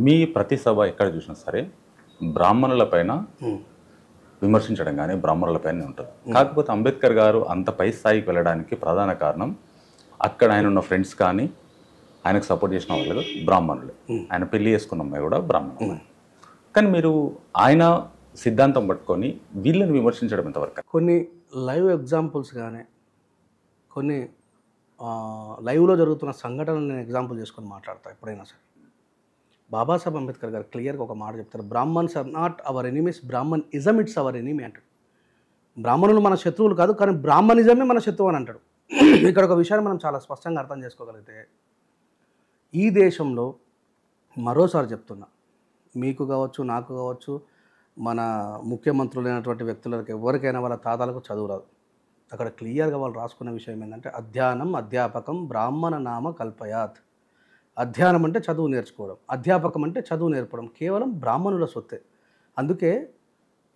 మీ ప్రతి సభ ఎక్కడ చూసినా సరే బ్రాహ్మణులపైన విమర్శించడం కానీ బ్రాహ్మణులపైనే ఉంటుంది. కాకపోతే అంబేద్కర్ గారు అంత పై స్థాయికి వెళ్ళడానికి ప్రధాన కారణం అక్కడ ఆయన ఉన్న ఫ్రెండ్స్ కానీ ఆయనకు సపోర్ట్ చేసిన వాళ్ళు బ్రాహ్మణులే. ఆయన పెళ్లి చేసుకున్న అమ్మాయి కూడా బ్రాహ్మణులే. కానీ మీరు ఆయన సిద్ధాంతం పట్టుకొని వీళ్ళని విమర్శించడం ఎంతవరకు? కొన్ని లైవ్ ఎగ్జాంపుల్స్ కానీ కొన్ని లైవ్లో జరుగుతున్న సంఘటనలు నేను ఎగ్జాంపుల్ చేసుకొని మాట్లాడతాను ఎప్పుడైనా సరే. బాబాసాహెబ్ అంబేద్కర్ గారు క్లియర్గా ఒక మాట చెప్తారు, Brahmins are not our enemies, Brahminism it's our enemy అంటాడు. బ్రాహ్మణులు మన శత్రువులు కాదు, కానీ బ్రాహ్మణిజమే మన శత్రువు అని అంటాడు. ఇక్కడ ఒక విషయాన్ని మనం చాలా స్పష్టంగా అర్థం చేసుకోగలిగితే, ఈ దేశంలో మరోసారి చెప్తున్నా, మీకు కావచ్చు, నాకు కావచ్చు, మన ముఖ్యమంత్రులైనటువంటి వ్యక్తులకు ఎవరికైనా వాళ్ళ తాతలకు చదువు రాదు. అక్కడ క్లియర్గా వాళ్ళు రాసుకున్న విషయం ఏంటంటే, అధ్యయనం అధ్యాపకం బ్రాహ్మణ నామ కల్పయాత్. అధ్యయనం అంటే చదువు నేర్చుకోవడం, అధ్యాపకం అంటే చదువు నేర్పడం కేవలం బ్రాహ్మణుల సొత్తే. అందుకే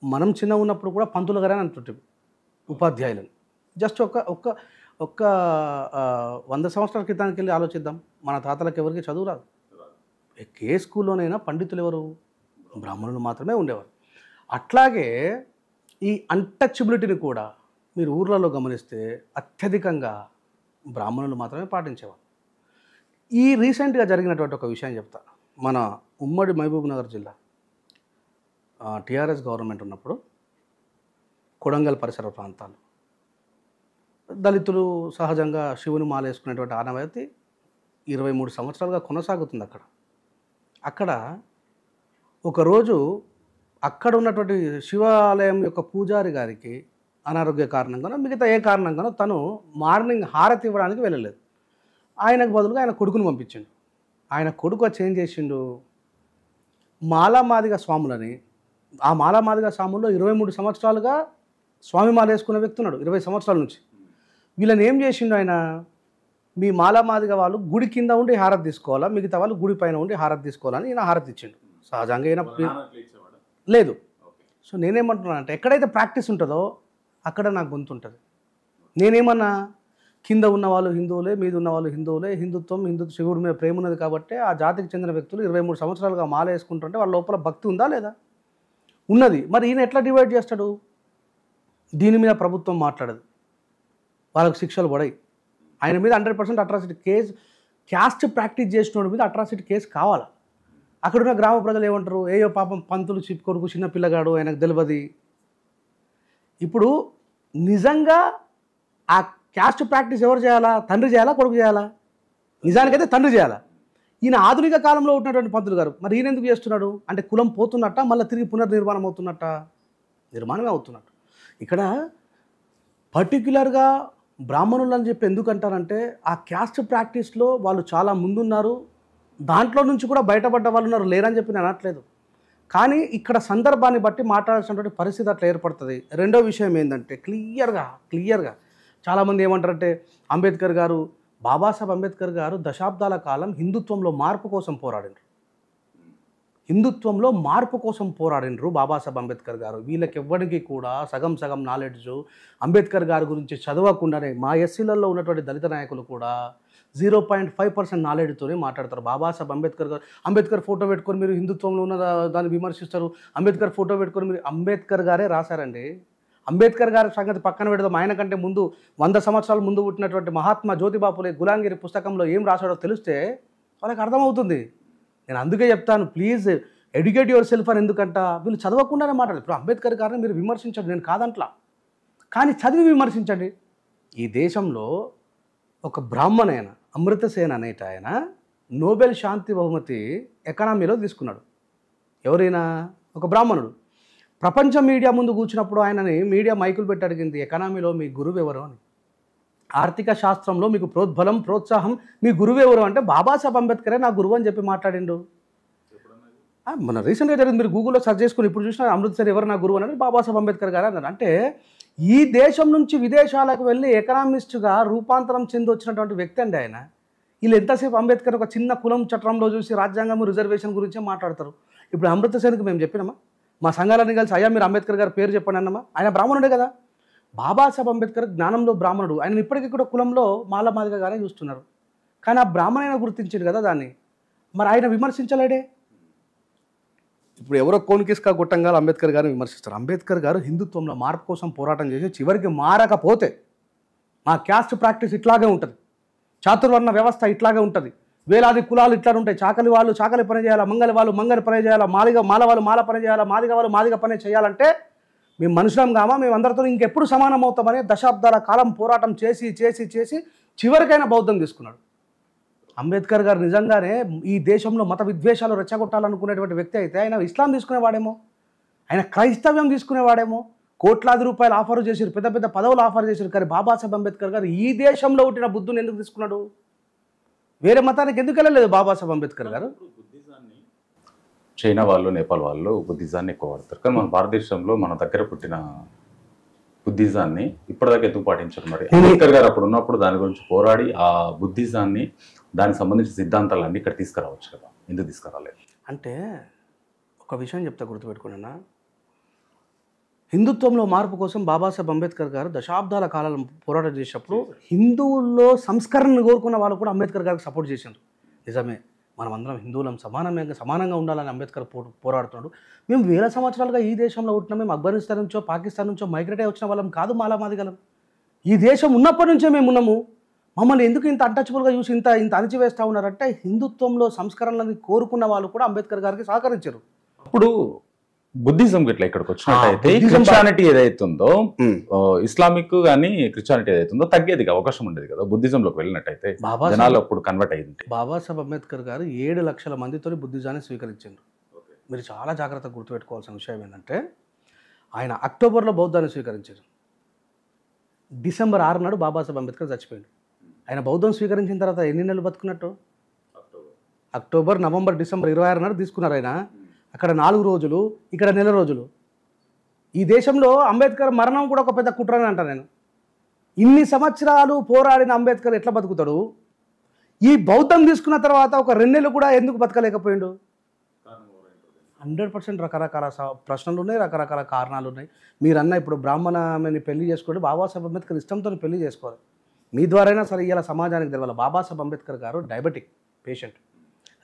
మనం చిన్న ఉన్నప్పుడు కూడా పంతులు గారు అని అంటుంటాం ఉపాధ్యాయులను. జస్ట్ ఒక్క 100 సంవత్సరాల క్రితానికి వెళ్ళి ఆలోచిద్దాం, మన తాతలకు ఎవరికి చదువు రాదు. ఏ స్కూల్లోనైనా పండితులు ఎవరు? బ్రాహ్మణులు మాత్రమే ఉండేవారు. అట్లాగే ఈ అన్టచబిలిటీని కూడా మీరు ఊర్లలో గమనిస్తే అత్యధికంగా బ్రాహ్మణులు మాత్రమే పాటించేవారు. ఈ రీసెంట్గా జరిగినటువంటి ఒక విషయం చెప్తా. మన ఉమ్మడి మహబూబ్ నగర్ జిల్లా టీఆర్ఎస్ గవర్నమెంట్ ఉన్నప్పుడు కొడంగల్ పరిసర ప్రాంతాలు దళితులు సహజంగా శివుని మాల వేసుకునేటువంటి ఆనవాయితీ 23 సంవత్సరాలుగా కొనసాగుతుంది. అక్కడ ఒకరోజు అక్కడ ఉన్నటువంటి శివాలయం యొక్క పూజారి గారికి అనారోగ్య కారణంగానో మిగతా ఏ కారణంగానో తను మార్నింగ్ హారతి ఇవ్వడానికి వెళ్ళలేదు. ఆయనకు బదులుగా ఆయన కొడుకుని పంపించిండు. ఆయన కొడుకు వచ్చి ఏం చేసిండు, మాలామాదిగ స్వాములని, ఆ మాలామాదిగ స్వాముల్లో 23 సంవత్సరాలుగా స్వామి మాల వేసుకున్న వ్యక్తి ఉన్నాడు, 20 సంవత్సరాల నుంచి. వీళ్ళని ఏం చేసిండు ఆయన, మీ మాలామాదిగ వాళ్ళు గుడి కింద ఉండి హారతి తీసుకోవాలా, మిగతా వాళ్ళు గుడి పైన ఉండి హారతి తీసుకోవాలని ఈయన హారతి ఇచ్చిండు. సహజంగా ఈయన లేదు. సో నేనేమంటున్నాను అంటే, ఎక్కడైతే ప్రాక్టీస్ ఉంటుందో అక్కడ నాకు గొంతు ఉంటుంది. నేనేమన్నా, కింద ఉన్న వాళ్ళు హిందువులే, మీద ఉన్న వాళ్ళు హిందువులే, హిందుత్వం శివుడి మీద ప్రేమ ఉన్నది కాబట్టి ఆ జాతికి చెందిన వ్యక్తులు 23 సంవత్సరాలుగా మాల వేసుకుంటుంటే వాళ్ళ లోపల భక్తి ఉందా లేదా? ఉన్నది. మరి ఈయన ఎట్లా డివైడ్ చేస్తాడు? దీని మీద ప్రభుత్వం మాట్లాడదు, వాళ్ళకు శిక్షలు పడాయి. ఆయన మీద 100% అట్రాసిటీ కేసు, క్యాస్ట్ ప్రాక్టీస్ చేసిన మీద అట్రాసిటీ కేసు కావాలా? అక్కడున్న గ్రామ ప్రజలు ఏమంటారు, ఏయో పాపం పంతులు చిప్ కొడుకు చిన్న పిల్లగాడు ఆయనకు తెలియదు. ఇప్పుడు నిజంగా ఆ క్యాస్ట్ ప్రాక్టీస్ ఎవరు చేయాలా? తండ్రి చేయాలా, కొడుకు చేయాలా? నిజానికైతే తండ్రి చేయాలా. ఈయన ఆధునిక కాలంలో ఉన్నటువంటి పంతులు గారు మరి ఈయన ఎందుకు చేస్తున్నాడు అంటే, కులం పోతున్నట్ట, మళ్ళీ తిరిగి పునర్నిర్మాణం అవుతున్నట్ట? నిర్మాణమే అవుతున్నట్టు. ఇక్కడ పర్టిక్యులర్గా బ్రాహ్మణులు అని చెప్పి ఎందుకు అంటారంటే, ఆ క్యాస్ట్ ప్రాక్టీస్లో వాళ్ళు చాలా ముందున్నారు, దాంట్లో నుంచి కూడా బయటపడ్డ వాళ్ళు ఉన్నారు, లేరని చెప్పి నేను అనట్లేదు. కానీ ఇక్కడ సందర్భాన్ని బట్టి మాట్లాడాల్సినటువంటి పరిస్థితి అట్లా ఏర్పడుతుంది. రెండో విషయం ఏంటంటే, క్లియర్గా చాలామంది ఏమంటారంటే, బాబాసాహెబ్ అంబేద్కర్ గారు దశాబ్దాల కాలం హిందుత్వంలో మార్పు కోసం పోరాడినరు బాబాసాహెబ్ అంబేద్కర్ గారు. వీళ్ళకి ఎవ్వరికి కూడా సగం నాలెడ్జ్ అంబేద్కర్ గారి గురించి చదవకుండానే మా ఎస్సీలలో ఉన్నటువంటి దళిత నాయకులు కూడా 0.5% నాలెడ్జ్తోనే మాట్లాడతారు. బాబాసాహెబ్ అంబేద్కర్ ఫోటో పెట్టుకొని మీరు హిందుత్వంలో ఉన్న దాన్ని విమర్శిస్తారు, అంబేద్కర్ ఫోటో పెట్టుకొని మీరు, అంబేద్కర్ గారే రాశారండి. అంబేద్కర్ గారి సంగతి పక్కన పెడదాం, ఆయన కంటే ముందు 100 సంవత్సరాల ముందు పుట్టినటువంటి మహాత్మా జ్యోతిబాపులే గులాంగిరి పుస్తకంలో ఏం రాశాడో తెలిస్తే వాళ్ళకి అర్థమవుతుంది. నేను అందుకే చెప్తాను, ప్లీజ్ ఎడ్యుకేట్ యువర్ సెల్ఫ్ అని. ఎందుకంట వీళ్ళు చదవకుండానే మాట్లాడారు. ఇప్పుడు అంబేద్కర్ గారిని మీరు విమర్శించండి, నేను కాదంట్లా, కానీ చదివి విమర్శించండి. ఈ దేశంలో ఒక బ్రాహ్మణైన అమృతసేన్ అనేట ఆయన నోబెల్ శాంతి బహుమతి ఎకనామీలో తీసుకున్నాడు. ఎవరైనా ఒక బ్రాహ్మణుడు. ప్రపంచ మీడియా ముందు కూర్చున్నప్పుడు ఆయనని మీడియా మైకులు పెట్టి అడిగింది, ఎకనామీలో మీ గురువు ఎవరు అని, ఆర్థిక శాస్త్రంలో మీకు ప్రోద్బలం ప్రోత్సాహం మీ గురువు ఎవరు అంటే, బాబాసాహెబ్ అంబేద్కరే నా గురువు అని చెప్పి మాట్లాడిండు. మన రీసెంట్గా జరిగింది, మీరు గూగుల్లో సెర్చ్ చేసుకుని ఇప్పుడు చూసిన అమృత్సర్ ఎవరు నా గురువు అని, బాబాసాహెబ్ అంబేద్కర్ గారు అన్నారు. అంటే ఈ దేశం నుంచి విదేశాలకు వెళ్ళి ఎకనామిస్ట్గా రూపాంతరం చెంది వచ్చినటువంటి వ్యక్తి అండి ఆయన. వీళ్ళు ఎంతసేపు అంబేద్కర్ ఒక చిన్న కులం చట్టంలో చూసి రాజ్యాంగం రిజర్వేషన్ గురించే మాట్లాడతారు. ఇప్పుడు అమృతసేన్కి మేము చెప్పినామా, మా సంఘాలన్నీ కలిసి, అయ్యా మీరు అంబేద్కర్ గారి పేరు చెప్పండి అన్నమా? ఆయన బ్రాహ్మణుడే కదా. బాబాసాహెబ్ అంబేద్కర్ జ్ఞానంలో బ్రాహ్మణుడు. ఆయన ఇప్పటికీ కూడా కులంలో మాలమాదిగానే చూస్తున్నారు. కానీ ఆ బ్రాహ్మణైన గుర్తించారు కదా దాన్ని. మరి ఆయన విమర్శించలేడే. ఇప్పుడు ఎవరో కోన్కిస్కా గొట్టంగా అంబేద్కర్ గారిని విమర్శిస్తారు. అంబేద్కర్ గారు హిందుత్వంలో మార్పు కోసం పోరాటం చేసి చివరికి మారకపోతే మా క్యాస్ట్ ప్రాక్టీస్ ఇట్లాగే ఉంటుంది, చాతుర్వర్ణ వ్యవస్థ ఇట్లాగే ఉంటుంది, వేలాది కులాలు ఇట్లా ఉంటాయి, చాకలి వాళ్ళు చాకలి పని చేయాలా, మంగలి వాళ్ళు మంగలి పని చేయాలా, మాల వాళ్ళు మాల పని చేయాలా, మాదిగ వాళ్ళు మాదిగ పని చేయాలంటే మేము మనుషులం కామా, మేము అందరితో ఇంకెప్పుడు సమానం అవుతామని దశాబ్దాల కాలం పోరాటం చేసి చేసి చేసి చివరికైనా బౌద్ధం తీసుకున్నాడు. అంబేద్కర్ గారు నిజంగానే ఈ దేశంలో మత విద్వేషాలు రెచ్చగొట్టాలనుకునేటువంటి వ్యక్తి అయితే ఆయన ఇస్లాం తీసుకునేవాడేమో, ఆయన క్రైస్తవ్యం తీసుకునేవాడేమో. కోట్లాది రూపాయలు ఆఫర్ చేశారు, పెద్ద పెద్ద పదవులు ఆఫర్ చేశారు. కానీ బాబాసాహెబ్ అంబేద్కర్ గారు ఈ దేశంలో పుట్టిన బుద్ధుని ఎందుకు తీసుకున్నాడు? వేరే మతానికి ఎందుకు వెళ్ళలేదు బాబాసాహెబ్ అంబేద్కర్ గారు? చైనా వాళ్ళు, నేపాల్ వాళ్ళు బుద్ధిజాన్ని ఎక్కువ వాడతారు. కానీ మన భారతదేశంలో మన దగ్గర పుట్టిన బుద్ధిజాన్ని ఇప్పటిదాకా ఎందుకు పాటించారు? మరి అంబేద్కర్ గారు అప్పుడు ఉన్నప్పుడు దాని గురించి పోరాడి ఆ బుద్ధిజాన్ని, దానికి సంబంధించిన సిద్ధాంతాలన్నీ ఇక్కడ తీసుకురావచ్చు కదా, ఎందుకు తీసుకురాలేదు? అంటే ఒక విషయం చెప్తా, గుర్తుపెట్టుకున్నా. హిందుత్వంలో మార్పు కోసం బాబాసాహెబ్ అంబేద్కర్ గారు దశాబ్దాల కాలం పోరాటం చేసినప్పుడు హిందువుల్లో సంస్కరణను కోరుకున్న వాళ్ళు కూడా అంబేద్కర్ గారికి సపోర్ట్ చేశారు. నిజమే, మనం అందరం హిందువులం సమానంగా ఉండాలని అంబేద్కర్ పోరాడుతున్నాడు. మేము వేల సంవత్సరాలుగా ఈ దేశంలో ఉంటున్నాం, మేము ఆఫ్ఘనిస్తాన్ నుంచో పాకిస్తాన్ నుంచో మైగ్రేట్ అయి వచ్చిన వాళ్ళం కాదు, మాదిగలం. ఈ దేశం ఉన్నప్పటి నుంచే మేము ఉన్నాము. మమ్మల్ని ఎందుకు ఇంత అన్టచబుల్గా చూసి ఇంత అణిచివేస్తూ ఉన్నారంటే హిందుత్వంలో సంస్కరణలని కోరుకున్న వాళ్ళు కూడా అంబేద్కర్ గారికి సహకరించారు. అప్పుడు బుద్ధిజం ఇట్లా ఇక్కడికి వచ్చినట్టయితే క్రిస్టియానిటీ ఏదైతుందో, ఇస్లామిక్ కానీ క్రిస్టియానిటీ ఏదైతుందో తగ్గేది అవకాశం ఉండేది కదా బుద్ధిజంలోకి వెళ్ళినట్టయితే. జనాలు అప్పుడు కన్వర్ట్ అయ్యింది. బాబాసాహెబ్ అంబేద్కర్ గారు 7 లక్షల మందితో బుద్ధిజాన్ని స్వీకరించారు. మీరు చాలా జాగ్రత్తగా గుర్తుపెట్టుకోవాల్సిన విషయం ఏంటంటే ఆయన అక్టోబర్లో బౌద్ధాన్ని స్వీకరించారు. డిసెంబర్ 6 నాడు బాబాసాహెబ్ అంబేద్కర్ చచ్చిపోయాడు. ఆయన బౌద్ధం స్వీకరించిన తర్వాత ఎన్ని నెలలు బతుకున్నట్టు? అక్టోబర్, నవంబర్, డిసెంబర్ 26 నాడు తీసుకున్నారు ఆయన. అక్కడ 4 రోజులు, ఇక్కడ నెల రోజులు. ఈ దేశంలో అంబేద్కర్ మరణం కూడా ఒక పెద్ద కుట్రని అంటాను నేను. ఇన్ని సంవత్సరాలు పోరాడిన అంబేద్కర్ ఎట్లా బతుకుతాడు? ఈ బౌద్ధం తీసుకున్న తర్వాత ఒక 2 నెలలు కూడా ఎందుకు బతకలేకపోయాడు? 100% రకరకాల ప్రశ్నలు ఉన్నాయి, రకరకాల కారణాలు ఉన్నాయి. మీరన్నా ఇప్పుడు బ్రాహ్మణని పెళ్లి చేసుకోండి, బాబాసాహెబ్ అంబేద్కర్ ఇష్టంతో పెళ్లి చేసుకోవాలి. మీ ద్వారైనా సరే ఇలా సమాజానికి తెలవాలి. బాబాసాహెబ్ అంబేద్కర్ గారు డయాబెటిక్ పేషెంట్.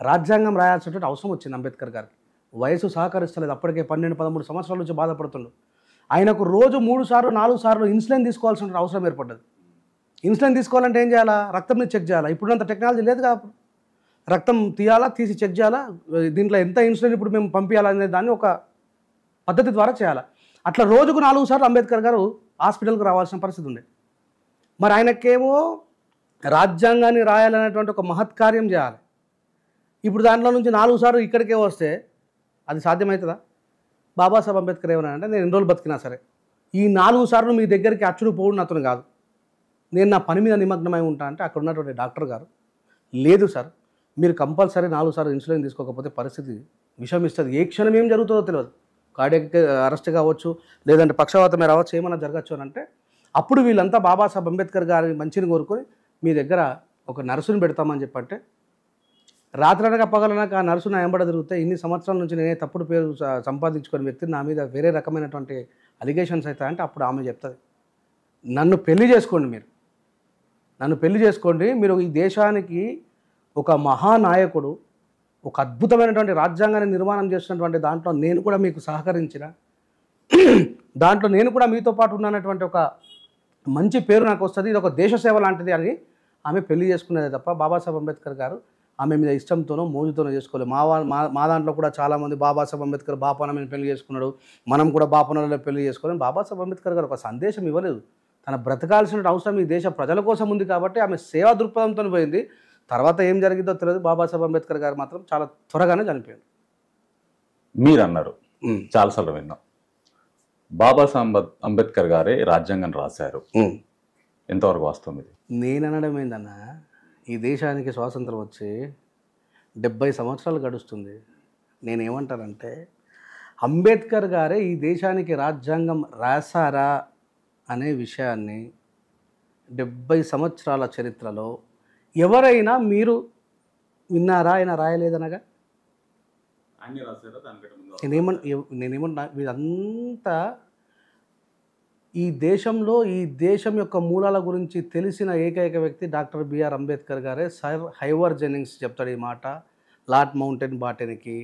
రాజ్యాంగం రాయాల్సినటువంటి అవసరం వచ్చింది అంబేద్కర్ గారికి. వయసు సహకరిస్తలేదు. అప్పటికే 12-13 సంవత్సరాల నుంచి బాధపడుతుండు. ఆయనకు రోజు 3 సార్లు 4 సార్లు ఇన్సులిన్ తీసుకోవాల్సిన అవసరం ఏర్పడ్డది. ఇన్సులిన్ తీసుకోవాలంటే ఏం చేయాలా? రక్తంని చెక్ చేయాలా. ఇప్పుడంత టెక్నాలజీ లేదు కదా. రక్తం తీయాలా, తీసి చెక్ చేయాలా, దీంట్లో ఎంత ఇన్సులిన్ ఇప్పుడు మేము పంపించాలనే దాన్ని ఒక పద్ధతి ద్వారా చేయాలి. అట్లా రోజుకు 4 సార్లు అంబేద్కర్ గారు హాస్పిటల్కి రావాల్సిన పరిస్థితి ఉండే. మరి ఆయనకేమో రాజ్యాంగాన్ని రాయాలనేటువంటి ఒక మహత్కార్యం చేయాలి. ఇప్పుడు దాంట్లో నుంచి 4 సార్లు ఇక్కడికే వస్తే అది సాధ్యమవుతుందా? బాబాసాహెబ్ అంబేద్కర్ ఏమన్నా అంటే నేను ఎన్ని రోజులు బతికినా సరే ఈ 4 సార్లు మీ దగ్గరికి అచ్చుడు పోవడం అతను కాదు, నేను నా పని మీద నిమగ్నమై ఉంటా అంటే అక్కడ ఉన్నటువంటి డాక్టర్ గారు లేదు సార్, మీరు కంపల్సరీ 4 సార్లు ఇన్సులిన్ తీసుకోకపోతే పరిస్థితి విషమిస్తుంది. ఏ క్షణం ఏం జరుగుతుందో తెలియదు. కార్డియాక్ అరెస్ట్ కావచ్చు, లేదంటే పక్షవాతమే రావచ్చు, ఏమైనా జరగచ్చు అని అంటే అప్పుడు వీళ్ళంతా బాబాసాహెబ్ అంబేద్కర్ గారి మంచిని కోరుకొని మీ దగ్గర ఒక నర్సుని పెడతామని చెప్పంటే రాత్రనగా పగలనక ఆ నర్సు నా వెంబడ తిరిగితే ఇన్ని సంవత్సరాల నుంచి నేనే తప్పుడు పేరు సంపాదించుకునే వ్యక్తి నా మీద వేరే రకమైనటువంటి అలిగేషన్స్ అవుతాయంటే అప్పుడు ఆమె చెప్తుంది, నన్ను పెళ్లి చేసుకోండి, నన్ను పెళ్లి చేసుకోండి, మీరు ఈ దేశానికి ఒక మహానాయకుడు, ఒక అద్భుతమైనటువంటి రాజ్యాంగాన్ని నిర్మాణం చేసినటువంటి దాంట్లో నేను కూడా మీకు సహకరించిన, దాంట్లో నేను కూడా మీతో పాటు ఉన్నటువంటి ఒక మంచి పేరు నాకు వస్తుంది, ఇది ఒక దేశ సేవ లాంటిది అని ఆమె పెళ్లి చేసుకునేదే తప్ప బాబాసాహెబ్ అంబేద్కర్ గారు ఆమె మీద ఇష్టంతోనో మోజుతోనో చేసుకోలేదు. మా దాంట్లో కూడా చాలామంది బాబాసాహెబ్ అంబేద్కర్ బాపన మీద పెళ్లి చేసుకున్నాడు, మనం కూడా బాపనలో పెళ్లి చేసుకోవాలి. బాబాసాహెబ్ అంబేద్కర్ గారు ఒక సందేశం ఇవ్వలేదు. తన బ్రతకాల్సిన అవసరం ఈ దేశ ప్రజల కోసం ఉంది కాబట్టి ఆమె సేవా దృక్పథంతో పోయింది. తర్వాత ఏం జరిగిందో తెలియదు. బాబాసాహెబ్ అంబేద్కర్ గారు మాత్రం చాలా త్వరగానే చనిపోయాడు. మీరు అన్నారు, చాలాసార్లు విన్నాం, బాబాసాహెబ్ అంబేద్కర్ గారే రాజ్యాంగం రాశారు. ఎంతవరకు వాస్తవం ఇది? నేను అనడం ఏందన్నా, ఈ దేశానికి స్వాతంత్రం వచ్చి 70 సంవత్సరాలు గడుస్తుంది. నేనేమంటానంటే అంబేద్కర్ గారే ఈ దేశానికి రాజ్యాంగం రాశారా అనే విషయాన్ని 70 సంవత్సరాల చరిత్రలో ఎవరైనా మీరు విన్నారా? ఆయన రాయలేదనగా నేనేమన్నా ఇదంతా ఈ దేశంలో ఈ దేశం యొక్క మూలాల గురించి తెలిసిన ఏకైక వ్యక్తి డాక్టర్ బిఆర్ అంబేద్కర్ గారే. సర్ హైవర్ జెన్నింగ్స్ చెప్తాడు ఈ మాట. లార్డ్ మౌంటెన్ బాటెన్కి,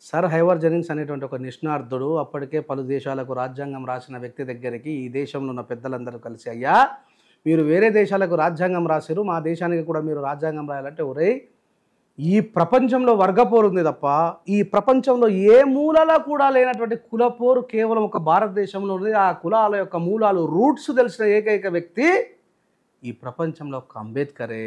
సర్ హైవర్ జెనింగ్స్ అనేటువంటి ఒక నిష్ణార్థుడు అప్పటికే పలు దేశాలకు రాజ్యాంగం రాసిన వ్యక్తి దగ్గరికి ఈ దేశంలో ఉన్న పెద్దలందరూ కలిసి, అయ్యా మీరు వేరే దేశాలకు రాజ్యాంగం రాశారు, మా దేశానికి కూడా మీరు రాజ్యాంగం రాయాలంటే, ఒరేయ్ ఈ ప్రపంచంలో వర్గపోరు ఉంది తప్ప ఈ ప్రపంచంలో ఏ మూలలో కూడా లేనటువంటి కులపోరు కేవలం ఒక భారతదేశంలో ఉంది. ఆ కులాల యొక్క మూలాలు రూట్స్ తెలిసిన ఏకైక వ్యక్తి ఈ ప్రపంచంలో ఒక అంబేద్కరే.